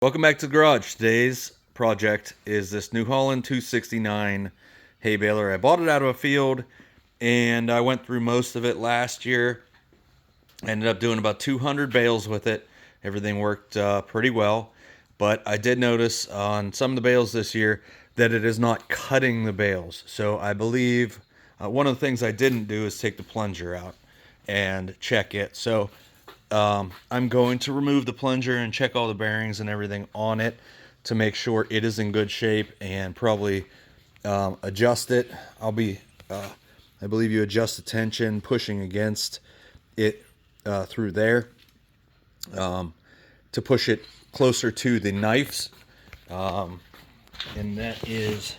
Welcome back to the garage. Today's project is this New Holland 269 hay baler. I bought it out of a field and I went through most of it last year. I ended up doing about 200 bales with it. Everything worked pretty well, but I did notice on some of the bales this year that it is not cutting the bales. So I believe one of the things I didn't do is take the plunger out and check it. So I'm going to remove the plunger and check all the bearings and everything on it to make sure it is in good shape, and probably adjust it. I believe you adjust the tension pushing against it through there to push it closer to the knifes, and that is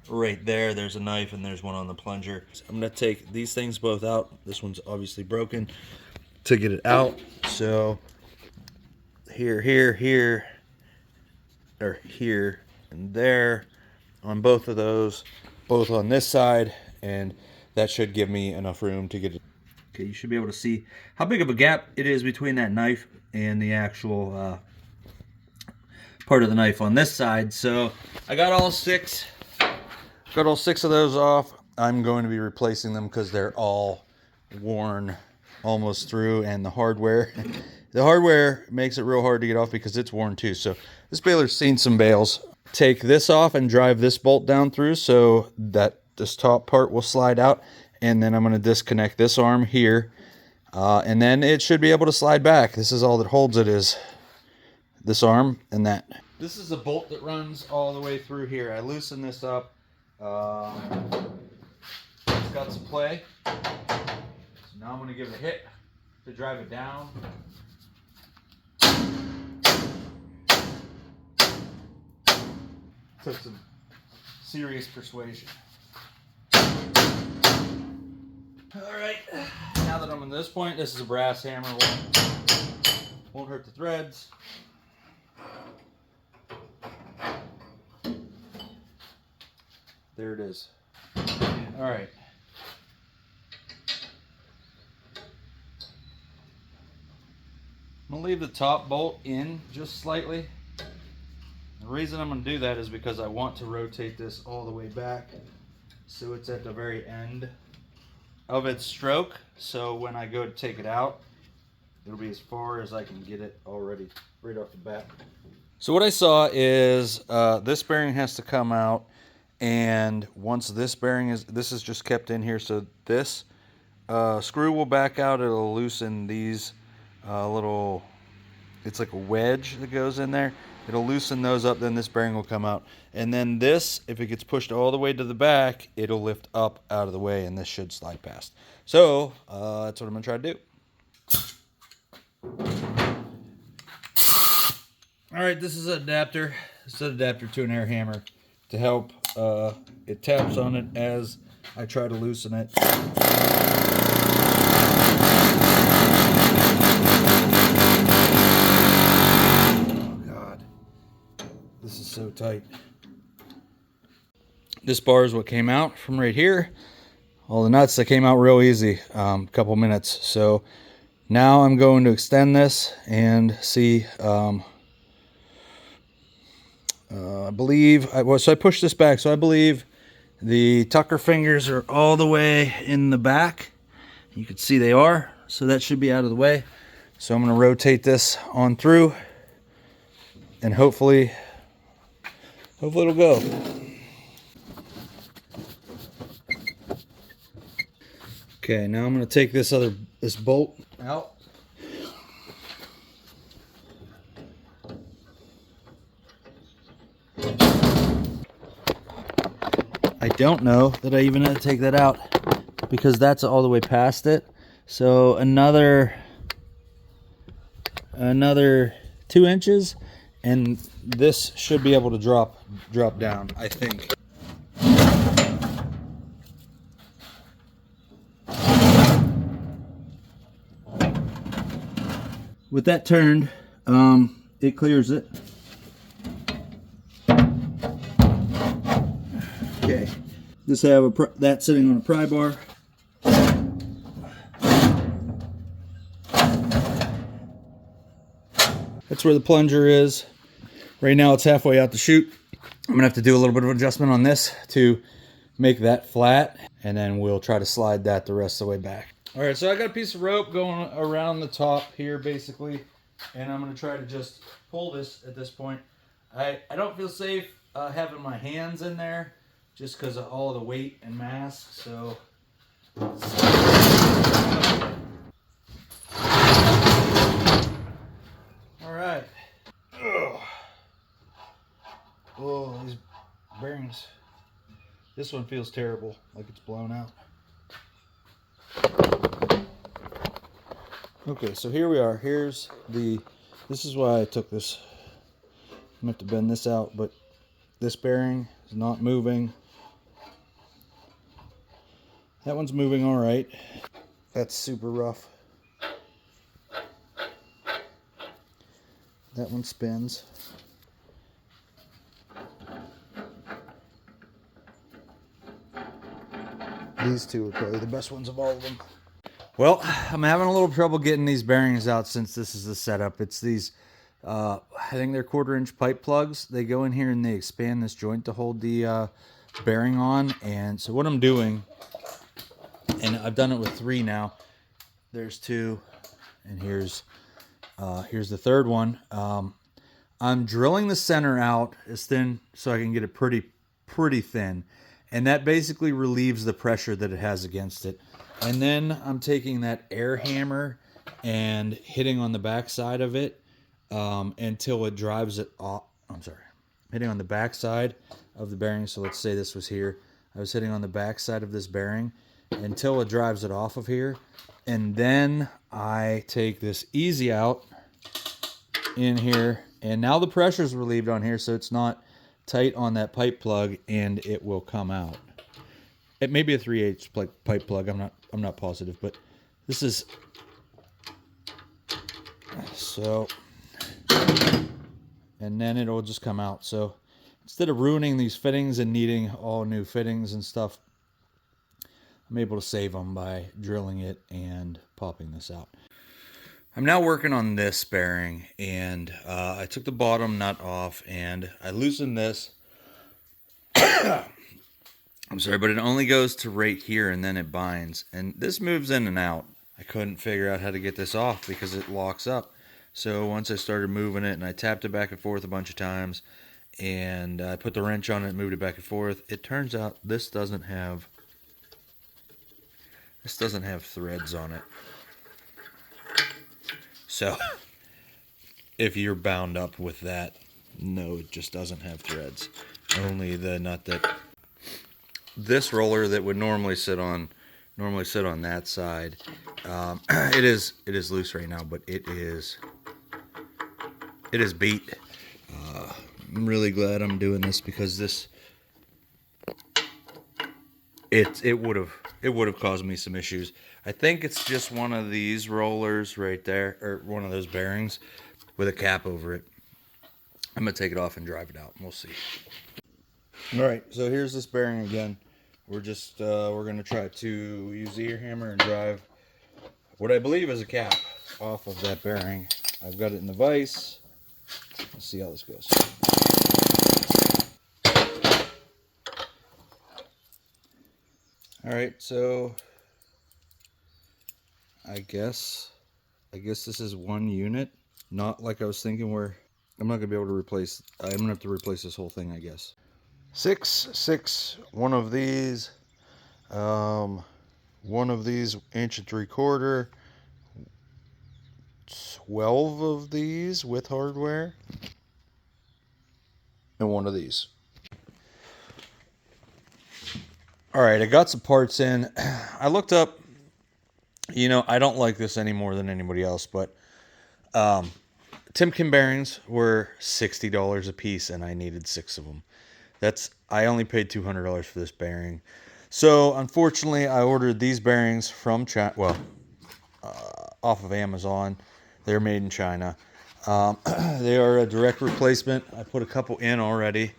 right there. There's a knife and there's one on the plunger. So I'm going to take these things both out. This one's obviously broken to get it out. So here, or here and there on both of those, both on this side, and that should give me enough room to get it. Okay, you should be able to see how big of a gap it is between that knife and the actual part of the knife on this side. So I got all six of those off. I'm going to be replacing them because they're all worn almost through, and the hardware makes it real hard to get off because it's worn too. So this baler's seen some bales. Take this off and drive this bolt down through so that this top part will slide out, and then I'm going to disconnect this arm here, and then it should be able to slide back. This is all that holds it, is this arm and that. This is a bolt that runs all the way through here. I loosen this up. It's got some play. Now I'm going to give it a hit to drive it down. Took some serious persuasion. Alright, now that I'm at this point, this is a brass hammer. Won't hurt the threads. There it is. Alright. I'm going to leave the top bolt in just slightly. The reason I'm going to do that is because I want to rotate this all the way back so it's at the very end of its stroke. So when I go to take it out, it'll be as far as I can get it already right off the bat. So what I saw is this bearing has to come out, and once this bearing is just kept in here, so this screw will back out. It'll loosen these little, it's like a wedge that goes in there. It'll loosen those up, then this bearing will come out, and then this, if it gets pushed all the way to the back, it'll lift up out of the way, and this should slide past. So that's what I'm gonna try to do. All right, this is an adapter. It's an adapter to an air hammer to help. It taps on it as I try to loosen it. This is so tight. This bar is what came out from right here. All the nuts that came out real easy, a couple minutes. So now I'm going to extend this and see. I believe, so I pushed this back. So I believe the tucker fingers are all the way in the back. You can see they are. So that should be out of the way. So I'm going to rotate this on through, and hopefully it'll go. Okay, now I'm going to take this bolt out. I don't know that I even had to take that out because that's all the way past it. So another 2 inches, and this should be able to drop down, I think. With that turned, it clears it. Okay, this I have that sitting on a pry bar. That's where the plunger is. Right now it's halfway out the chute. I'm gonna have to do a little bit of adjustment on this to make that flat, and then we'll try to slide that the rest of the way back. All right, so I got a piece of rope going around the top here basically, and I'm gonna try to just pull this at this point. I don't feel safe having my hands in there just because of all of the weight and mass, so. All right. Ugh. Oh, these bearings. This one feels terrible, like it's blown out. Okay, so here we are. Here's the, this is why I took this. I'm gonna have to bend this out, but this bearing is not moving. That one's moving all right. That's super rough. That one spins. These two are probably the best ones of all of them. Well, I'm having a little trouble getting these bearings out since this is the setup. It's these, I think they're 1/4-inch pipe plugs. They go in here and they expand this joint to hold the bearing on. And so what I'm doing, and I've done it with 3 now. There's 2, and here's the third one. I'm drilling the center out as thin so I can get it pretty thin. And that basically relieves the pressure that it has against it. And then I'm taking that air hammer and hitting on the back side of it until it drives it off. I'm sorry, hitting on the back side of the bearing. So let's say this was here. I was hitting on the back side of this bearing until it drives it off of here. And then I take this easy out in here. And now the pressure is relieved on here, so it's not tight on that pipe plug, and it will come out. It may be a 3/8 pipe plug. I'm not positive, but this is so. And then it'll just come out. So instead of ruining these fittings and needing all new fittings and stuff, I'm able to save them by drilling it and popping this out. I'm now working on this bearing, and I took the bottom nut off and I loosened this. I'm sorry, but it only goes to right here and then it binds. And this moves in and out. I couldn't figure out how to get this off because it locks up. So once I started moving it and I tapped it back and forth a bunch of times and I put the wrench on it and moved it back and forth, it turns out this doesn't have threads on it. So if you're bound up with that, no, it just doesn't have threads. Only the nut that this roller that would normally sit on that side. It is loose right now, but it is beat. I'm really glad I'm doing this because it would have caused me some issues. I think it's just one of these rollers right there, or one of those bearings with a cap over it. I'm gonna take it off and drive it out, and we'll see. All right, so here's this bearing again. We're just we're gonna try to use the air hammer and drive what I believe is a cap off of that bearing. I've got it in the vise. Let's see how this goes. All right, so I guess this is one unit, not like I was thinking where I'm not gonna be able to replace. I'm gonna have to replace this whole thing, I guess. 6, one of these, 1 of these 1.75 inch, 12 of these with hardware, and 1 of these. All right, I got some parts in. I looked up, I don't like this any more than anybody else, but Timken bearings were $60 a piece, and I needed 6 of them. I only paid $200 for this bearing. So unfortunately, I ordered these bearings from China. Well, off of Amazon. They're made in China. They are a direct replacement. I put a couple in already.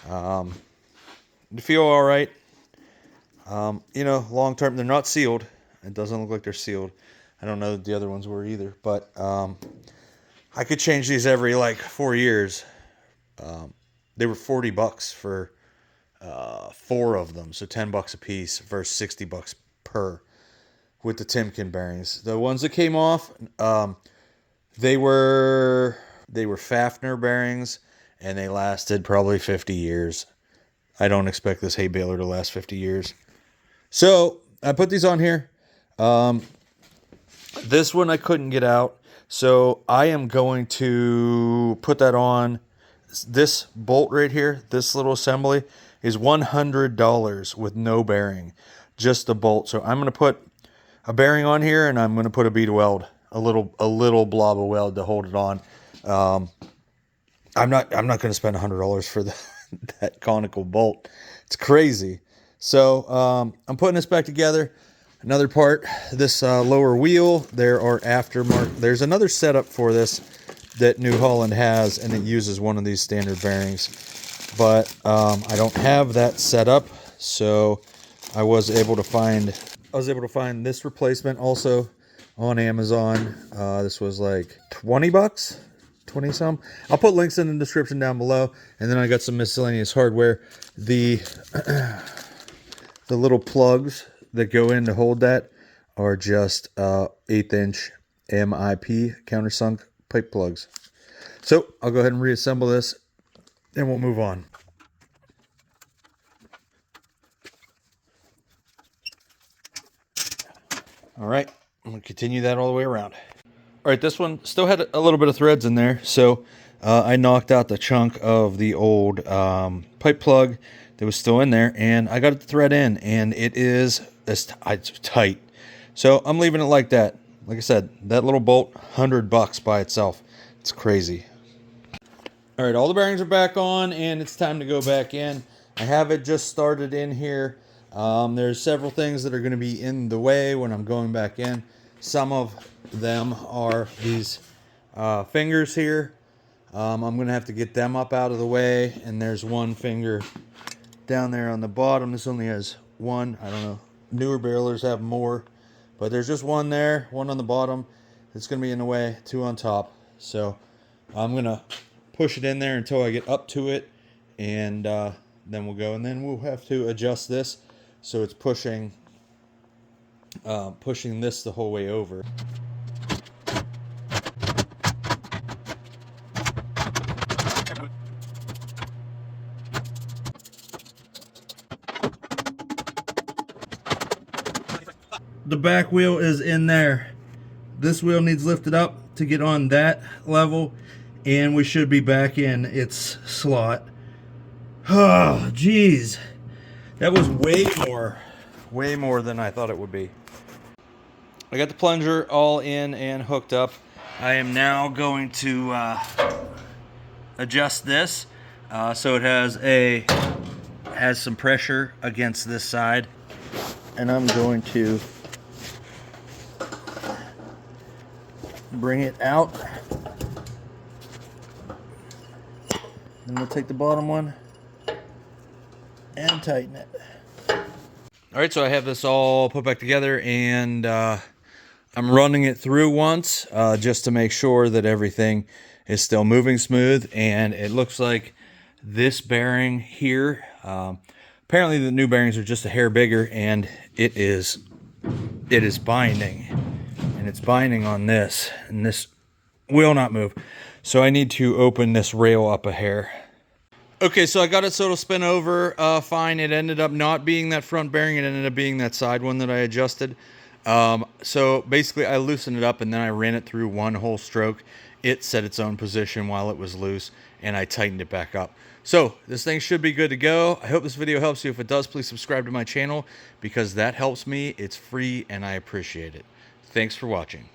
They feel all right. Long term, they're not sealed. It doesn't look like they're sealed. I don't know that the other ones were either, but I could change these every like 4 years They were $40 for 4 of them, so $10 a piece versus $60 per with the Timken bearings. The ones that came off, they were Fafner bearings, and they lasted probably 50 years. I don't expect this hay baler to last 50 years. So I put these on here. This one I couldn't get out, so I am going to put that on. This bolt right here, this little assembly, is $100 with no bearing, just the bolt. So I'm going to put a bearing on here, and I'm going to put a bead weld, a little blob of weld to hold it on. I'm not going to spend $100 for that conical bolt. It's crazy. So I'm putting this back together. Another part, this lower wheel, there are aftermarket. There's another setup for this that New Holland has, and it uses one of these standard bearings. But I don't have that set up, so I was able to find this replacement also on Amazon. This was like $20, 20 some. I'll put links in the description down below, and then I got some miscellaneous hardware. The little plugs that go in to hold that are just 1/8 inch MIP countersunk pipe plugs. So I'll go ahead and reassemble this, and we'll move on. All right, I'm gonna continue that all the way around. All right, this one still had a little bit of threads in there, so I knocked out the chunk of the old pipe plug that was still in there, and I got the thread in, and it's tight. So I'm leaving it like that. Like I said, that little bolt, $100 by itself. It's crazy. All right, all the bearings are back on, and it's time to go back in. I have it just started in here. There's several things that are going to be in the way when I'm going back in. Some of them are these fingers here. I'm going to have to get them up out of the way, and there's one finger down there on the bottom. This only has one. I don't know. Newer balers have more, but there's just one there, one on the bottom. It's going to be in the way, 2 on top. So I'm going to push it in there until I get up to it, and then we'll go. And then we'll have to adjust this so it's pushing this the whole way over. The back wheel is in there. This wheel needs lifted up to get on that level, and we should be back in its slot. Oh, geez. That was way more than I thought it would be. I got the plunger all in and hooked up. I am now going to adjust this so it has some pressure against this side, and I'm going to bring it out. Then we'll take the bottom one and tighten it. All right, so I have this all put back together, and I'm running it through once just to make sure that everything is still moving smooth. And it looks like this bearing here, apparently the new bearings are just a hair bigger, and it is binding, and it's binding on this, and this will not move. So I need to open this rail up a hair. Okay, so I got it so it'll spin over fine. It ended up not being that front bearing. It ended up being that side one that I adjusted. So basically I loosened it up, and then I ran it through one whole stroke. It set its own position while it was loose, and I tightened it back up. So this thing should be good to go. I hope this video helps you. If it does, please subscribe to my channel, because that helps me. It's free, and I appreciate it. Thanks for watching.